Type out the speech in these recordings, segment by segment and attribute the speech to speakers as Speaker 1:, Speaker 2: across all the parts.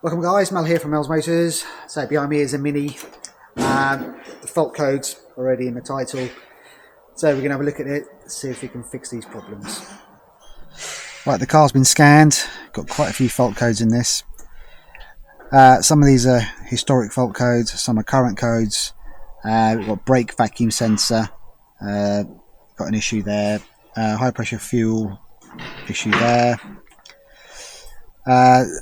Speaker 1: Welcome guys, Mel here from Mel's Motors. So behind me is a Mini. The fault code's already in the title. So we're going to have a look at it, see if we can fix these problems. Right, the car's been scanned. Got quite a few fault codes in this. Some of these are historic fault codes, some are current codes. We've got brake vacuum sensor, got an issue there. High pressure fuel issue there.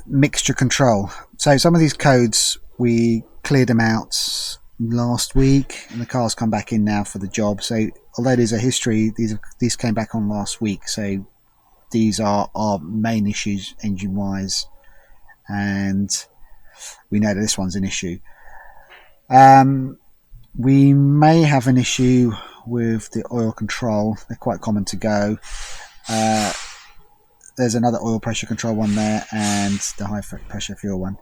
Speaker 1: Mixture control. So some of these codes we cleared them out last week and the car's come back in now for the job. So although there's a history, these came back on last week, so these are our main issues engine wise, and we know that this one's an issue. We may have an issue with the oil control. They're quite common to go. There's another oil pressure control one there and the high pressure fuel one.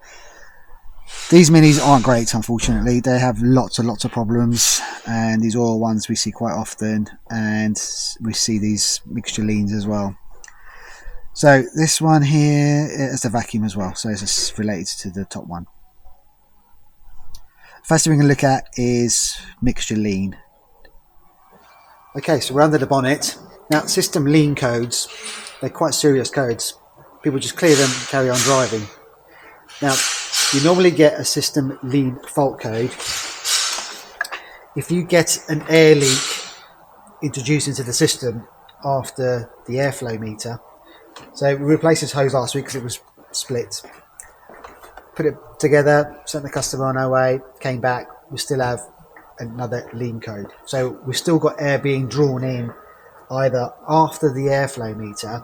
Speaker 1: These Minis aren't great, unfortunately. They have lots and lots of problems, and these oil ones we see quite often, and we see these mixture leans as well. So this one here is the vacuum as well, so it's related to the top one. First thing we can look at is mixture lean. Okay, so we're under the bonnet. Now, system lean codes, they're quite serious codes. People just clear them and carry on driving. Now, you normally get a system lean fault code if you get an air leak introduced into the system after the airflow meter. So we replaced this hose last week because it was split. Put it together, sent the customer on our way, came back, we still have another lean code. So we've still got air being drawn in either after the airflow meter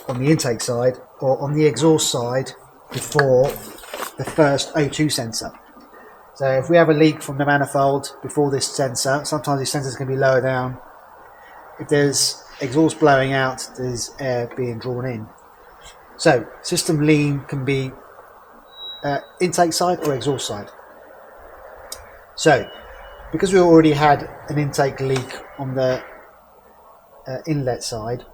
Speaker 1: on the intake side or on the exhaust side before the first O2 sensor. So if we have a leak from the manifold before this sensor, sometimes these sensors can be lower down. If there's exhaust blowing out, there's air being drawn in. So system lean can be intake side or exhaust side. So because we already had an intake leak on the inlet side,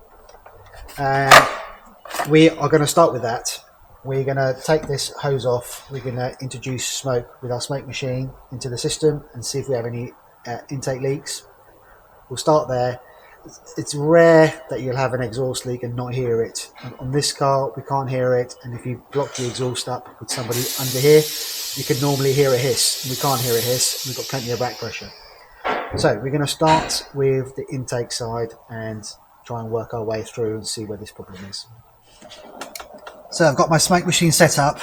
Speaker 1: we are going to start with that. We're going to take this hose off. We're going to introduce smoke with our smoke machine into the system and see if we have any intake leaks. We'll start there. It's rare that you'll have an exhaust leak and not hear it. On this car, we can't hear it, and if you block the exhaust up with somebody under here, you can normally hear a hiss. We can't hear a hiss. We've got plenty of back pressure. So we're going to start with the intake side and try and work our way through and see where this problem is. So I've got my smoke machine set up.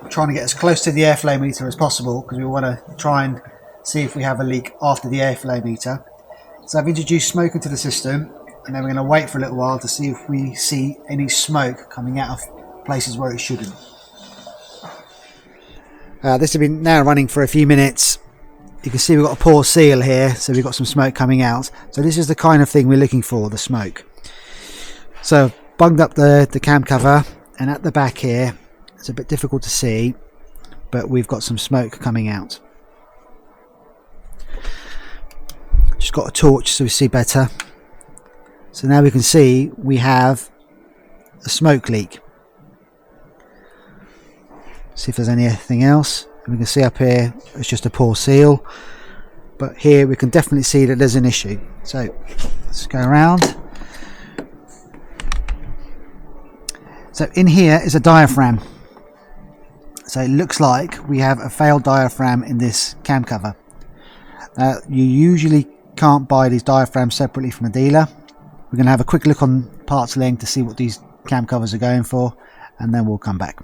Speaker 1: I'm trying to get as close to the airflow meter as possible because we want to try and see if we have a leak after the airflow meter. So I've introduced smoke into the system, and then we're going to wait for a little while to see if we see any smoke coming out of places where it shouldn't. This has been now running for a few minutes. You can see we've got a poor seal here, so we've got some smoke coming out. So this is the kind of thing we're looking for, the smoke. So I've bunged up the cam cover, and at the back here, it's a bit difficult to see, but we've got some smoke coming out. Just got a torch so we see better. So now we can see we have a smoke leak. See if there's anything else. We can see up here it's just a poor seal, but here we can definitely see that there's an issue. So let's go around. So in here is a diaphragm. So it looks like we have a failed diaphragm in this cam cover. Now you usually can't buy these diaphragms separately from a dealer. We're going to have a quick look on Parts Link to see what these cam covers are going for, and then we'll come back.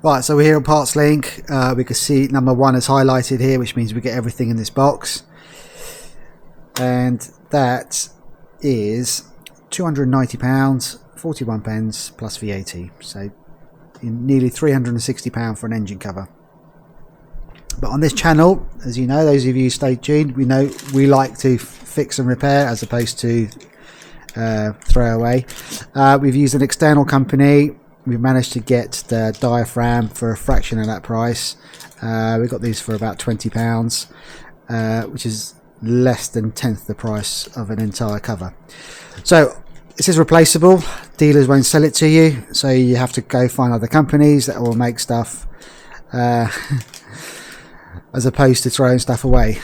Speaker 1: Right, so we're here on Parts Link. We can see number 1 is highlighted here, which means we get everything in this box, and that is £290, 41 pence plus VAT, so nearly £360 for an engine cover. But on this channel, as you know, those of you who stay tuned, we know we like to fix and repair as opposed to throw away. We've used an external company. We've managed to get the diaphragm for a fraction of that price. We got these for about £20, which is less than 1/10 the price of an entire cover. So This is replaceable. Dealers won't sell it to you, so you have to go find other companies that will make stuff as opposed to throwing stuff away.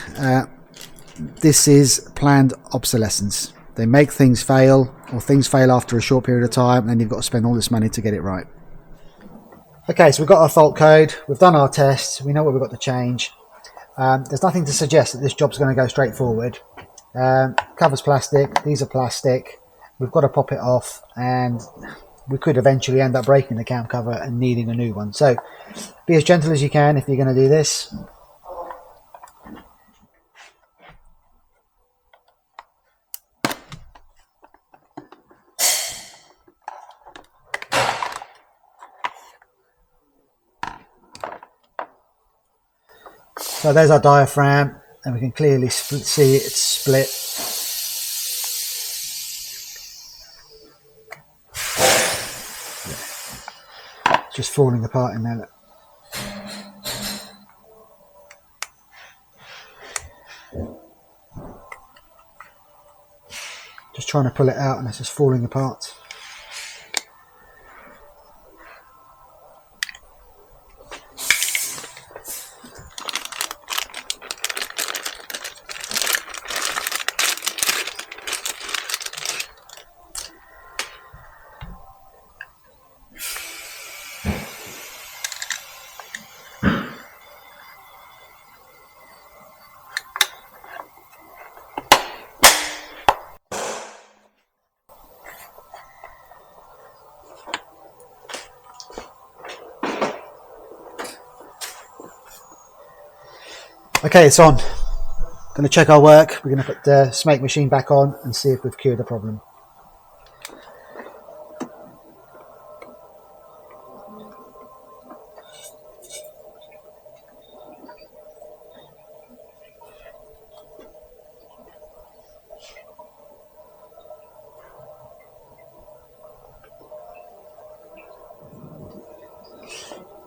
Speaker 1: This is planned obsolescence. They make things fail, or things fail after a short period of time, and then you've got to spend all this money to get it right. Okay, so we've got our fault code, we've done our tests, we know what we've got to change. There's nothing to suggest that this job's going to go straight forward. Cover's plastic, these are plastic, we've got to pop it off, and we could eventually end up breaking the cam cover and needing a new one. So be as gentle as you can if you're going to do this. So there's our diaphragm, and we can clearly see it's split. It's just falling apart in there. Look. Just trying to pull it out and it's just falling apart. Okay, it's on. Going to check our work. We're going to put the smoke machine back on and see if we've cured the problem.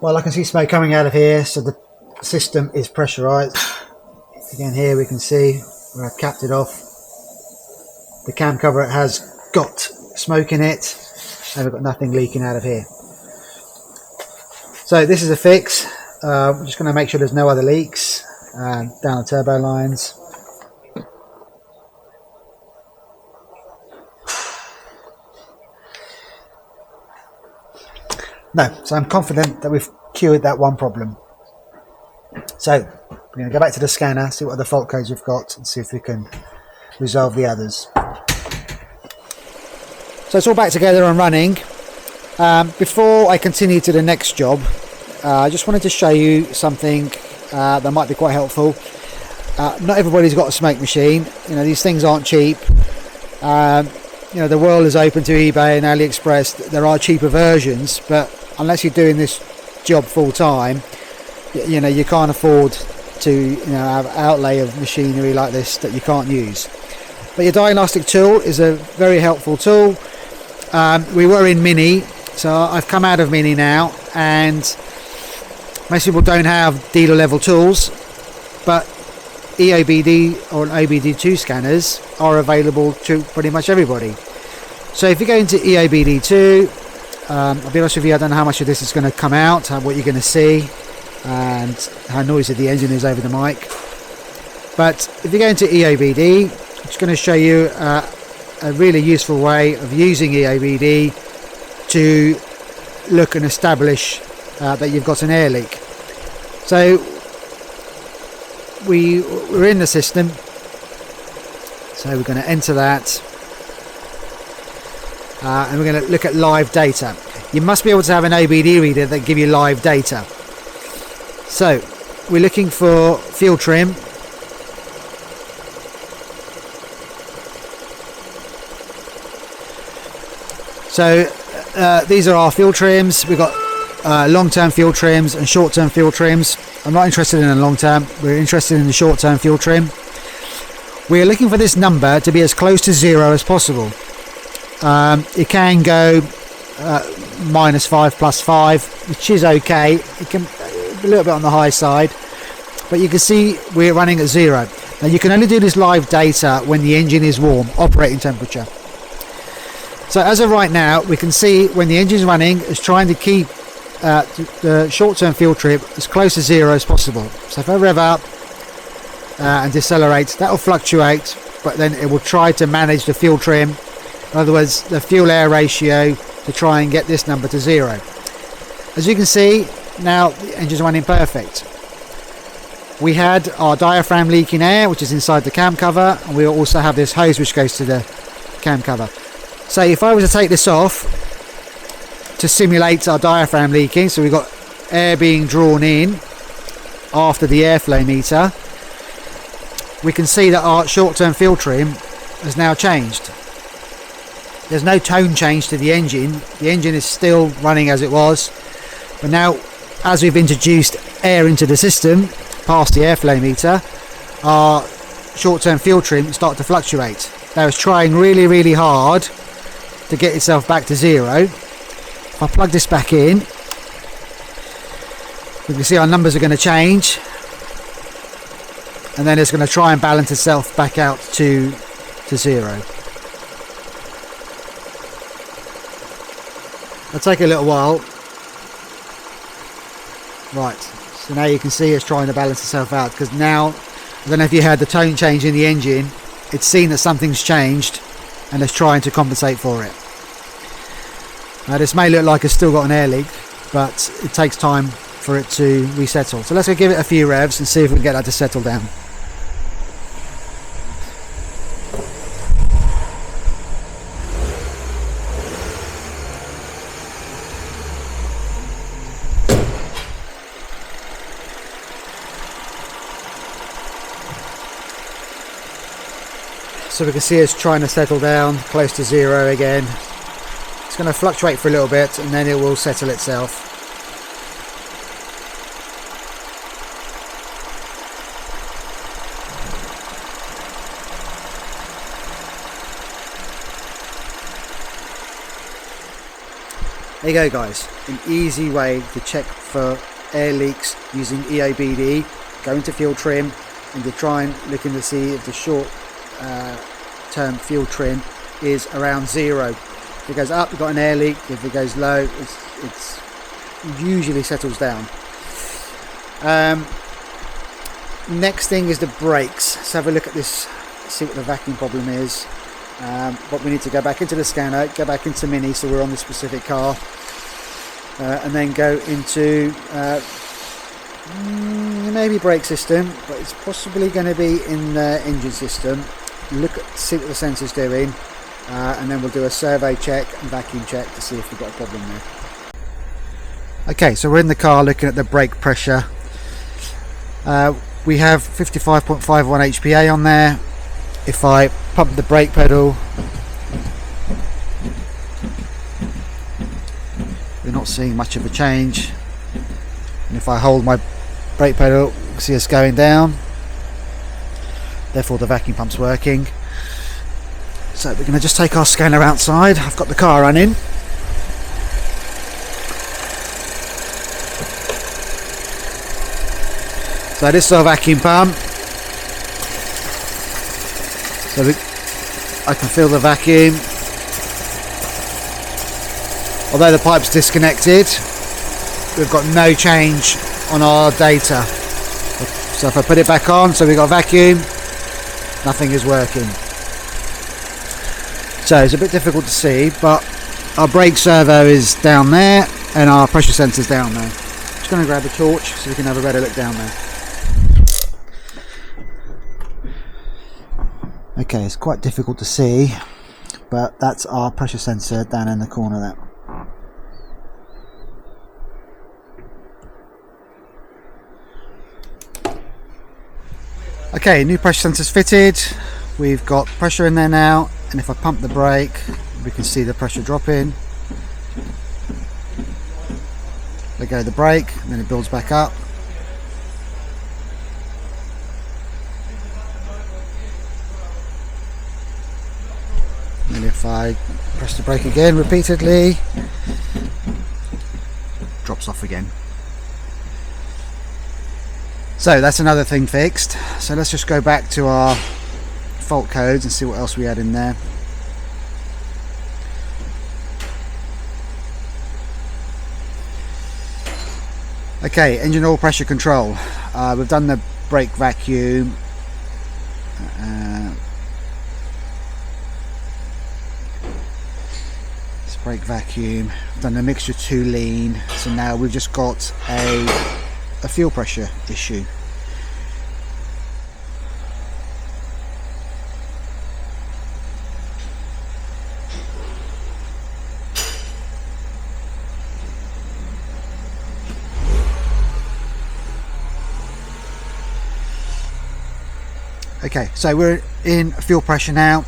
Speaker 1: Well, I can see smoke coming out of here, so the system is pressurized. Again, here we can see where I've capped it off. The cam cover has got smoke in it, and we've got nothing leaking out of here. So this is a fix. We're just going to make sure there's no other leaks down the turbo lines. No, so I'm confident that we've cured that one problem. So we're going to go back to the scanner, see what other fault codes we've got, and see if we can resolve the others. So it's all back together and running. Before I continue to the next job, I just wanted to show you something that might be quite helpful. Not everybody's got a smoke machine. You know, these things aren't cheap. You know, the world is open to eBay and AliExpress. There are cheaper versions, but unless you're doing this job full time, you know, you can't afford to, you know, have outlay of machinery like this that you can't use. But your diagnostic tool is a very helpful tool. We were in Mini, so I've come out of Mini now, and most people don't have dealer level tools, but EOBD or OBD2 scanners are available to pretty much everybody. So if you go into EOBD2, I'll be honest with you, I don't know how much of this is going to come out, what you're going to see, and how noisy the engine is over the mic. But if you go into EOBD, I'm just going to show you a really useful way of using EOBD to look and establish that you've got an air leak. So we're in the system, so we're going to enter that, and we're going to look at live data. You must be able to have an OBD reader that give you live data. So we're looking for fuel trim. So these are our fuel trims. We've got long-term fuel trims and short-term fuel trims. I'm not interested in the long-term, we're interested in the short-term fuel trim. We're looking for this number to be as close to 0 as possible. It can go -5 +5, which is okay. It can be a little bit on the high side, but you can see we're running at 0. Now you can only do this live data when the engine is warm, operating temperature. So as of right now, we can see when the engine's running, it's trying to keep the short-term fuel trim as close to zero as possible. So if I rev up and decelerate, that will fluctuate, but then it will try to manage the fuel trim, in other words the fuel air ratio, to try and get this number to zero. As you can see, now the engine's running perfect. We had our diaphragm leaking air, which is inside the cam cover, and we also have this hose which goes to the cam cover. So if I was to take this off to simulate our diaphragm leaking, so we've got air being drawn in after the airflow meter, we can see that our short-term fuel trim has now changed. There's no tone change to the engine. The engine is still running as it was, but now as we've introduced air into the system past the airflow meter, our short-term fuel trim started to fluctuate. Now it's trying really hard to get itself back to zero. If I plug this back in, we can see our numbers are going to change, and then it's going to try and balance itself back out to zero. It'll take a little while. Right, so now you can see it's trying to balance itself out, because now, I don't know if you heard the tone change in the engine, it's seen that something's changed and it's trying to compensate for it. Now this may look like it's still got an air leak, but it takes time for it to resettle. So let's go give it a few revs and see if we can get that to settle down. So we can see it's trying to settle down close to zero again. It's going to fluctuate for a little bit and then it will settle itself. There you go guys, an easy way to check for air leaks using EOBD. Go into fuel trim and you try and look in to see if the short term fuel trim is around zero. If it goes up, you've got an air leak. If it goes low, it's usually settles down. Next thing is the brakes. Let's have a look at this, see what the vacuum problem is. But we need to go back into the scanner, go back into Mini, so we're on the specific car, and then go into maybe brake system, but it's possibly going to be in the engine system. Look at, see what the sensor's doing, and then we'll do a survey check and vacuum check to see if we've got a problem there. Okay, so we're in the car looking at the brake pressure. We have 55.51 HPA on there. If I pump the brake pedal, we're not seeing much of a change. And if I hold my brake pedal, you can see it's going down. Therefore the vacuum pump's working. So we're going to just take our scanner outside. I've got the car running. So this is our vacuum pump. So I can feel the vacuum. Although the pipe's disconnected, we've got no change on our data. So if I put it back on, so we've got vacuum, nothing is working. So it's a bit difficult to see, but our brake servo is down there and our pressure sensor's down there. Just going to grab a torch so we can have a better look down there. Okay, it's quite difficult to see, but that's our pressure sensor down in the corner there. Okay, new pressure sensor's fitted. We've got pressure in there now, and if I pump the brake, we can see the pressure dropping. Let go of the brake, and then it builds back up. And if I press the brake again repeatedly, drops off again. So that's another thing fixed. So let's just go back to our fault codes and see what else we had in there. Okay, engine oil pressure control. We've done the brake vacuum. It's brake vacuum. We've done the mixture 2 lean. So now we've just got a fuel pressure issue. Okay, so we're in fuel pressure now.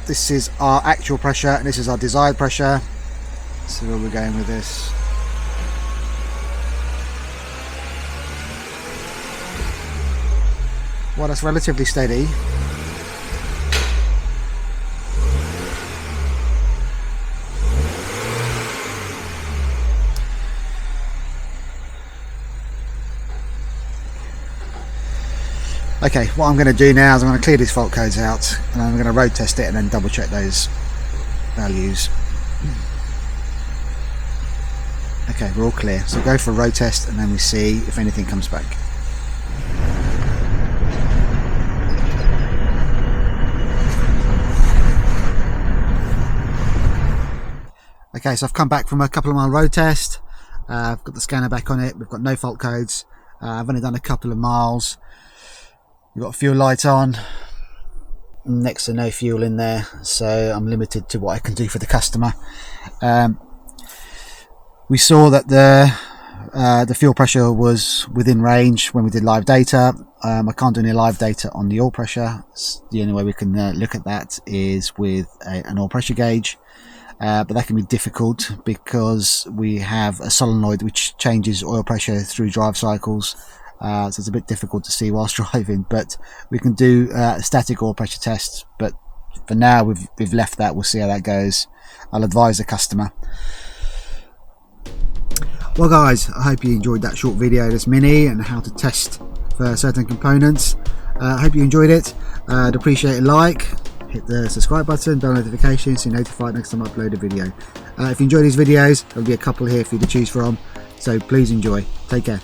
Speaker 1: This is our actual pressure and this is our desired pressure. So where we're going with this. Well, that's relatively steady. Okay, what I'm going to do now is I'm going to clear these fault codes out and I'm going to road test it and then double check those values. Okay, we're all clear. So go for a road test and then we see if anything comes back. Okay, so I've come back from a couple of mile road test. I've got the scanner back on it. We've got no fault codes. I've only done a couple of miles. We've got a fuel light on, next to no fuel in there, so I'm limited to what I can do for the customer. We saw that the fuel pressure was within range when we did live data. I can't do any live data on the oil pressure. The only way we can look at that is with an oil pressure gauge, but that can be difficult because we have a solenoid which changes oil pressure through drive cycles. So it's a bit difficult to see whilst driving, but we can do static oil pressure tests. But for now, we've left that. We'll see how that goes. I'll advise the customer. Well, guys, I hope you enjoyed that short video, this mini, and how to test for certain components. I hope you enjoyed it. I'd appreciate a like. Hit the subscribe button, bell notifications so you're notified next time I upload a video. If you enjoy these videos, there'll be a couple here for you to choose from. So please enjoy. Take care.